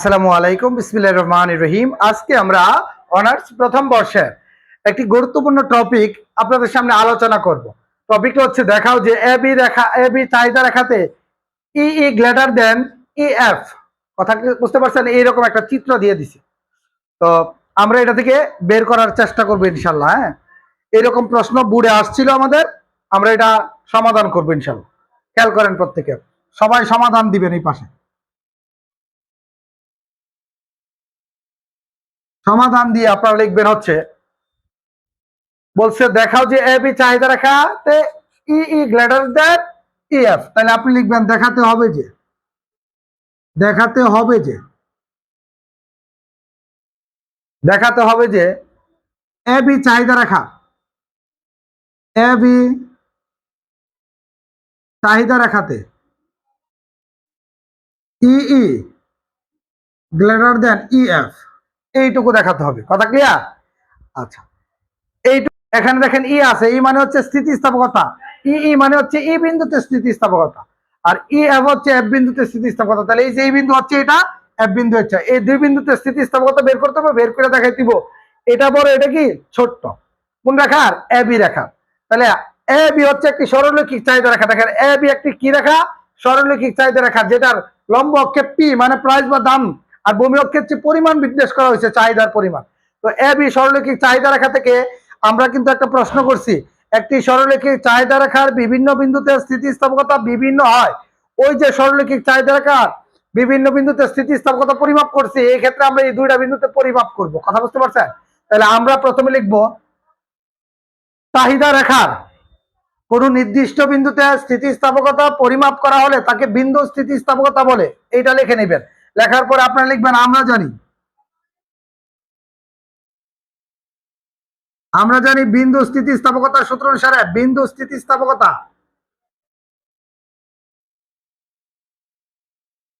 আসসালামু আলাইকুম, বিসমিল্লাহির রহমানির রহিম। আজকে আমরা অনার্স প্রথম বর্ষের একটি গুরুত্বপূর্ণ টপিক আপনাদের সামনে আলোচনা করব। টপিকটা হচ্ছে দেখাও যে এ বি চাহিদা রেখাতে ই গ্রেটার দেন ই এফ। কথা কি বুঝতে পারছেন? এইরকম একটা চিত্র দিয়ে দিছি। তো আমরা এটা থেকে বের করার চেষ্টা করবো ইনশাল্লাহ। হ্যাঁ, এরকম প্রশ্ন বুড়ে আসছিল আমাদের, আমরা এটা সমাধান করবো ইনশাল্লাহ। খেয়াল করেন, প্রত্যেকে সবাই সমাধান দিবেন। এই পাশে সমাধান দিয়ে আপনারা লিখবেন হচ্ছে, বলছে দেখাও যে এ বি চাহিদা রেখাতে ই গ্রেটার দেন ই এফ। তাহলে আপনি লিখবেন দেখাতে হবে যে, দেখাতে হবে যে, দেখাতে হবে যে এ বি চাহিদা রেখা, এ বি চাহিদা রেখাতে ই গ্রেটার দেন ই এফ, এইটুকু দেখাতে হবে। কথা ক্লিয়ার? আচ্ছা, এইটুকু এখানে দেখেন ই আছে, ই মানে হচ্ছে স্থিতিস্থাপকতা, ই মানে হচ্ছে ই বিন্দুতে স্থিতিস্থাপকতা, আর ই এফ হচ্ছে এফ বিন্দুতে স্থিতিস্থাপকতা। তাহলে এই যে এই বিন্দু হচ্ছে এটা, এফ বিন্দু হচ্ছে, এই দুই বিন্দুতে স্থিতিস্থাপকতা বের করতে হবে। বের করে দেখাই দিব এটা বড়, এটা কি ছোট্ট। কোন রেখার? এ বি রেখা। তাহলে এ বি হচ্ছে একটি সরলরৈখিক চাহিদা রেখা। দেখেন এ বি একটি কি রেখা? সরলরৈখিক চাহিদা রেখা, যেটার লম্ব অক্ষে পি মানে প্রাইস বা দাম, আর ভূমি অক্ষের যে পরিমাণ নির্দেশ করা হয়েছে, চাহিদার পরিমাণ। তো এ বি সরলরৈখিক চাহিদা রেখা থেকে আমরা কিন্তু একটা প্রশ্ন করছি, একটি সরলরৈখিক চাহিদা রেখার বিভিন্ন বিন্দুতে স্থিতিস্থাপকতা বিভিন্ন হয়। ওই যে সরলরৈখিক চাহিদা রেখার বিভিন্ন বিন্দুতে স্থিতিস্থাপকতা পরিমাপ করছি, এই ক্ষেত্রে আমরা এই দুইটা বিন্দুতে পরিমাপ করব। কথা বুঝতে পারছেন? তাহলে আমরা প্রথমে লিখব, চাহিদা রেখার কোন নির্দিষ্ট বিন্দুতে স্থিতিস্থাপকতা পরিমাপ করা হলে তাকে বিন্দু স্থিতিস্থাপকতা বলে। এইটা লিখে নেবেন। লেখার পরে আপনারা লিখবেন, আমরা জানি বিন্দু স্থিতিস্থাপকতার সূত্র অনুসারে বিন্দু স্থিতিস্থাপকতা,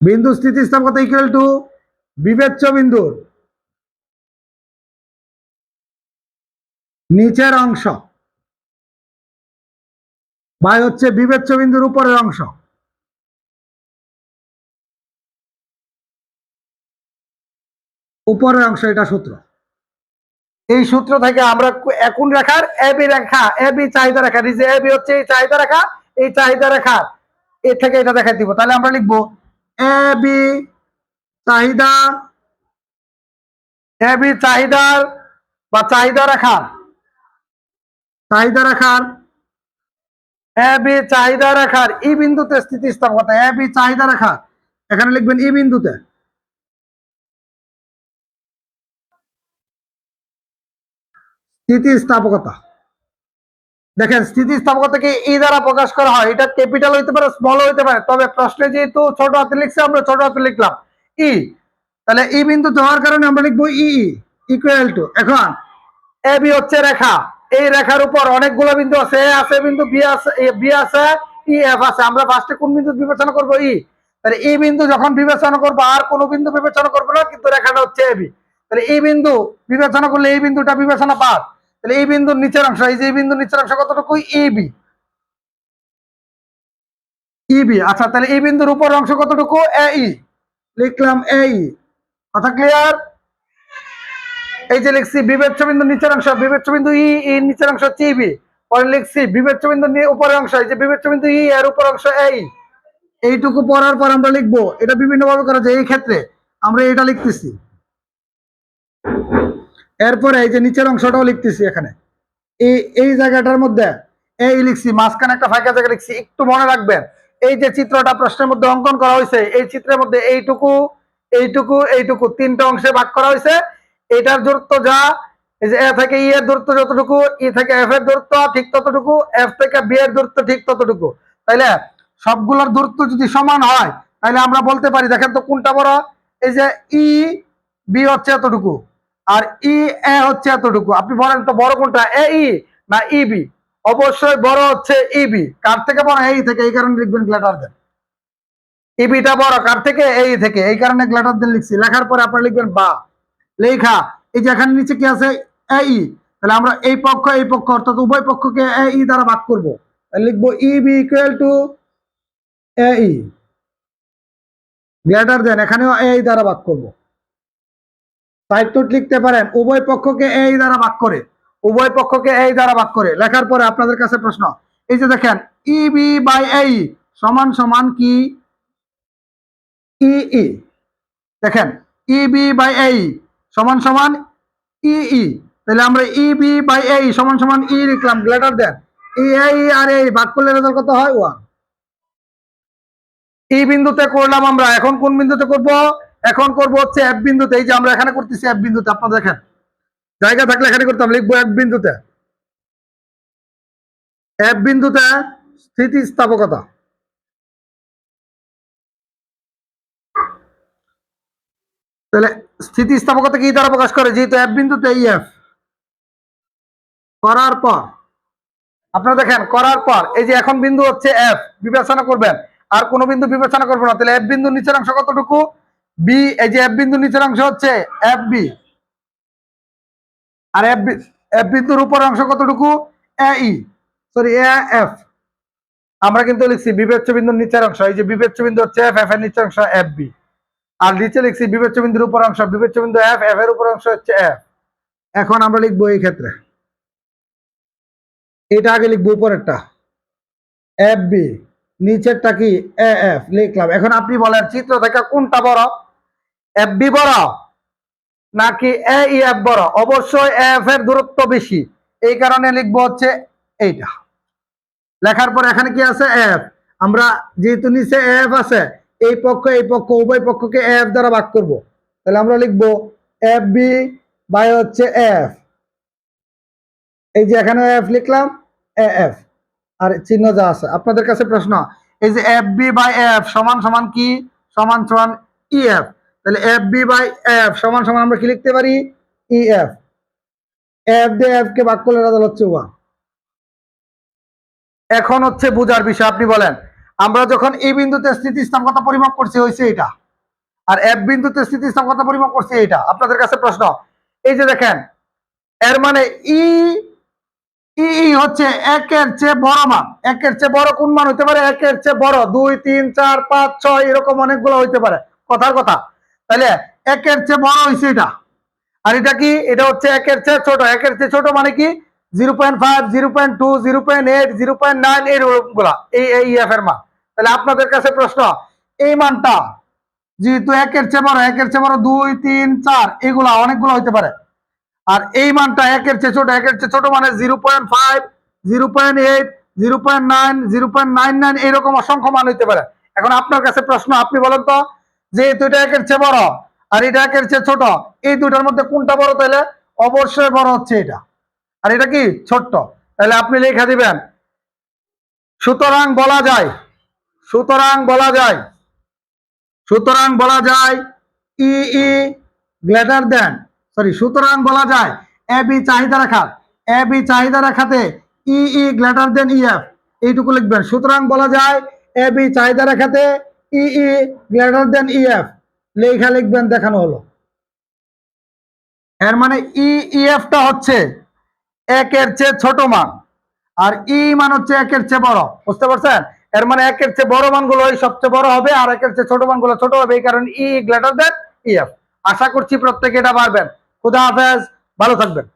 বিন্দু স্থিতিস্থাপকতা ইকুয়াল টু বিবেচ্য বিন্দুর নিচের অংশ বাই হচ্ছে বিবেচ্য বিন্দুর উপরের অংশ। উপরের অংশ, এটা সূত্র। এই সূত্র থেকে আমরা কোন রেখার? A B Rekha, A B চাহিদা রেখা, এই যে এ বি হচ্ছে এই চাহিদা রেখা, এই চাহিদা রেখা এ থেকে এটা দেখাই দিব। তাহলে আমরা লিখবো এ বি চাহিদা, এ বি চাহিদার বা চাহিদা রেখার, চাহিদা রেখার এ বি চাহিদা রেখার ই বিন্দুতে স্থিতিস্থাপকতা, এ বি চাহিদা রেখা, এখানে লিখবেন ই বিন্দুতে স্থিতিস্থাপকতা। দেখেন স্থিতিস্থাপকতাকে ই দ্বারা প্রকাশ করা হয়। এটা ক্যাপিটাল হইতে পারে, স্মল হইতে পারে, তবে প্রশ্নে যেহেতু ছোট হাতে লিখছে আমরা ছোট হাতে লিখলাম ই। তাহলে ই বিন্দু হওয়ার কারণে আমরা লিখবো ই ইকুয়াল টু, এখন এ বি হচ্ছে রেখা, এই রেখার উপর অনেকগুলো বিন্দু আছে, এ আছে বিন্দু, বি আছে, ই এফ আছে। আমরা ফার্স্টে কোন বিন্দু বিবেচনা করবো? ই। তাহলে এই বিন্দু যখন বিবেচনা করবো আর কোনো বিন্দু বিবেচনা করবো না, কিন্তু রেখাটা হচ্ছে এ বি। তাহলে এই বিন্দু বিবেচনা করলে এই বিন্দুটা বিবেচনা বাদ। তাহলে এই বিন্দুর নিচের অংশ, এই যে এই বিন্দুর নিচের অংশ কতটুকু? ইবি, ইবি। আচ্ছা, তাহলে এই বিন্দুর উপর অংশ কতটুকু? এই লিখলাম এই। কথা ক্লিয়ার? এই যে লিখছি বিবেচ্য বিন্দু নিচের অংশ, বিবেচ্য বিন্দু ই নিচের অংশ হচ্ছে ইবি। পরে লিখছি বিবেচ্য বিন্দু উপরের অংশ, এই যে বিবেচ্য বিন্দু ই এর উপর অংশ এই। এইটুকু পড়ার পর আমরা লিখবো, এটা বিভিন্ন ভাবে করা যায়। এই ক্ষেত্রে আমরা এটা লিখতেছি, এরপরে এই যে নিচের অংশটাও লিখতেছি এখানে। এই এই জায়গাটার মধ্যে এই লিখছি, মাঝখানে একটা ফাঁকা জায়গা লিখছি। একটু মনে রাখবেন, এই যে চিত্রটা প্রশ্নের মধ্যে অঙ্কন করা হয়েছে, এই চিত্রের মধ্যে এইটুকু, এইটুকু, এইটুকু তিনটা অংশে ভাগ করা হয়েছে। এটার দূরত্ব যা, এই যে এ থেকে ই এর দূরত্ব যতটুকু, ই থেকে এফ এর দূরত্ব ঠিক ততটুকু, এফ থেকে বি এর দূরত্ব ঠিক ততটুকু। তাইলে সবগুলোর দূরত্ব যদি সমান হয়, তাহলে আমরা বলতে পারি, দেখেন তো কোনটা বড়? এই যে ই বি হচ্ছে এতটুকু, আর ই এ হচ্ছে এতটুকু। আপনি বলেন তো বড় কোনটা, এ ই না ইবি? অবশ্যই বড় হচ্ছে ইবি। কার থেকে বড়? এই থেকে। এই কারণে লিখবেন গ্রেটার দেন। ইবিটা বড় কার থেকে? এই থেকে। এই কারণে গ্রেটার দেন লিখছি। লেখার পরে আপনারা লিখবেন বা। লেখা এই যে এখানে নিচে কি আছে? এই। তাহলে আমরা এই পক্ষ এই পক্ষ অর্থাৎ উভয় পক্ষকে এই দ্বারা ভাগ করব। লিখবো ইবি ইকুয়াল টু এই। গ্রেটার দেন, এখানেও এই দ্বারা ভাগ করব। সাইড লিখতে পারেন উভয় পক্ষকে এই দ্বারা ভাগ করে, উভয় পক্ষকে এই দ্বারা ভাগ করে লেখার পরে আপনাদের কাছে প্রশ্ন, এই যে দেখেন ইবি বাই এই সমান সমান কি ই, দেখেন ইবি বাই এই সমান সমান ই, তাহলে আমরা ইবি বাই এই সমান সমান ই লিখলাম, গ্রেটার দেন এই আর এই ভাগ করলে রেজাল্ট কত হয় 1। এই বিন্দুতে করলাম আমরা, এখন কোন বিন্দুতে করব? এখন করব হচ্ছে এফ বিন্দুতে। এই যে আমরা এখানে করতেছি এফ বিন্দুতে, আপনারা দেখেন জায়গা থাকলে এখানে করতাম, লিখবো এফ বিন্দুতে। এফ বিন্দুতে স্থিতিস্থাপকতা, তাহলে স্থিতিস্থাপকতা কি দ্বারা প্রকাশ করে? যেহেতু এফ বিন্দুতে এফ করার পর আপনারা দেখেন, করার পর এই যে এখন বিন্দু হচ্ছে এফ বিবেচনা করবেন, আর কোনো বিন্দু বিবেচনা করবো না। তাহলে এফ বিন্দুর নিচের অংশ কতটুকু? বি। এই যে এফ বিন্দুর নিচের অংশ হচ্ছে এফ বি, আর এফ বিন্দুর উপর অংশ কতটুকু? এ ই, সরি এ এফ। আমরা কিন্তু লিখছি বিবেচ্য বিন্দুর নিচের অংশ, এই যে বিবেচ্য বিন্দু হচ্ছে এফ, এফ এর নিচের অংশ এফ বি, আর নিচে লিখছি বিবেচ্য বিন্দুর উপর অংশ, বিবেচ্য বিন্দু এফ, এফ এর উপর অংশ হচ্ছে এফ। এখন আমরা লিখবো এই ক্ষেত্রে এটা আগে লিখবো, উপরেরটা এফ বি, নিচেরটা কি এ এফ লিখলাম। এখন আপনি বলেন চিত্র থেকে কোনটা বড়, এফ বি বড় নাকি এ ই এফ বড়? অবশ্যই এফ এর দূরত্ব বেশি, এই কারণে লিখবো হচ্ছে এইটা। লেখার পর এখানে কি আছে? এফ। আমরা যেহেতু নিচে এফ আছে, এই পক্ষ এই পক্ষ উভয় পক্ষকে এফ দ্বারা ভাগ করব, তাহলে আমরা লিখবো এফ বি বাই হচ্ছে এফ। এই যে এখানে এফ লিখলাম, এ এফ আর চিহ্ন যা আছে। আপনাদের কাছে প্রশ্ন, এই যে এফ বি বাই এফ সমান সমান কি? সমান সমান ই এফ। তাহলে এফ বি বাই এফ সমান সমান আমরা কি লিখতে পারি? E F. এফ দিয়ে এফ কে ভাগ করলে রেজাল্ট হচ্ছে 1। এখন হচ্ছে বোঝার বিষয়, আপনি বলেন আমরা যখন এই বিন্দুতে স্থিতিস্থাপকতা পরিমাপ করছি হয়েছে এটা, আর এফ বিন্দুতে স্থিতিস্থাপকতা পরিমাপ করছি এটা। আপনাদের কাছে প্রশ্ন, এই যে দেখেন এর মানে ই হচ্ছে একের চেয়ে বড় মান। একের চেয়ে বড় কোন মান হইতে পারে? একের চেয়ে বড় 2 3 4 5 6 এরকম অনেকগুলো হইতে পারে, কথার কথা। তাহলে একের চেয়ে বড় হইছে এটা, আর এটা কি? এটা হচ্ছে একের চেয়ে ছোট। একের চেয়ে ছোট মানে কি? 0.5 0.2 0.8 0.9 এইগুলা এই এফ এর মান। তাহলে আপনাদের কাছে প্রশ্ন, এই মানটা যেহেতু একের চেয়ে বড়, একের চেয়ে বড় 2 3 4 এগুলা অনেকগুলো হইতে পারে, আর এই মানটা একের চেয়ে ছোট। একের চেয়ে ছোট মানে 0.5 0.8 0.9 0.99 এরকম অসংখ্য মান হইতে পারে। এখন আপনার কাছে প্রশ্ন, আপনি বলেন তো, যেহেতু এটা একের চেয়ে বড় আর এটা একের চেয়ে ছোট, এই দুটার মধ্যে কোনটা বড়? তাহলে অবশ্যই বড় হচ্ছে এটা, আর এটা কি ছোট্ট। তাহলে আপনি লেখা দিবেন সুতরাং বলা যায়, সুতরাং বলা যায়, সুতরাং বলা যায় ই গ্রেটার দেন, সরি সুতরাং বলা যায় এ বি চাহিদা রেখা, এ বি চাহিদা রেখাতে ই গ্রেটার দেন ই এফ, এইটুকু লিখবেন। সুতরাং বলা যায় এ বি চাহিদা রেখাতে ই গ্রেটার দেন ই এফ, লেখা লিখবেন, দেখানো হলো। এর মানে ই এফটা হচ্ছে একের চেয়ে ছোট মান, আর ই মান হচ্ছে একের চেয়ে বড়। বুঝতে পারছেন? এর মানে একের চেয়ে বড় মানগুলো সবচেয়ে বড় হবে, আর একের চেয়ে ছোট মানগুলো ছোট হবে, এই কারণে ই গ্রেটার দেন ই এফ। আশা করছি প্রত্যেকে এটা পারবেন। খুদা হাফেজ, ভালো থাকবেন।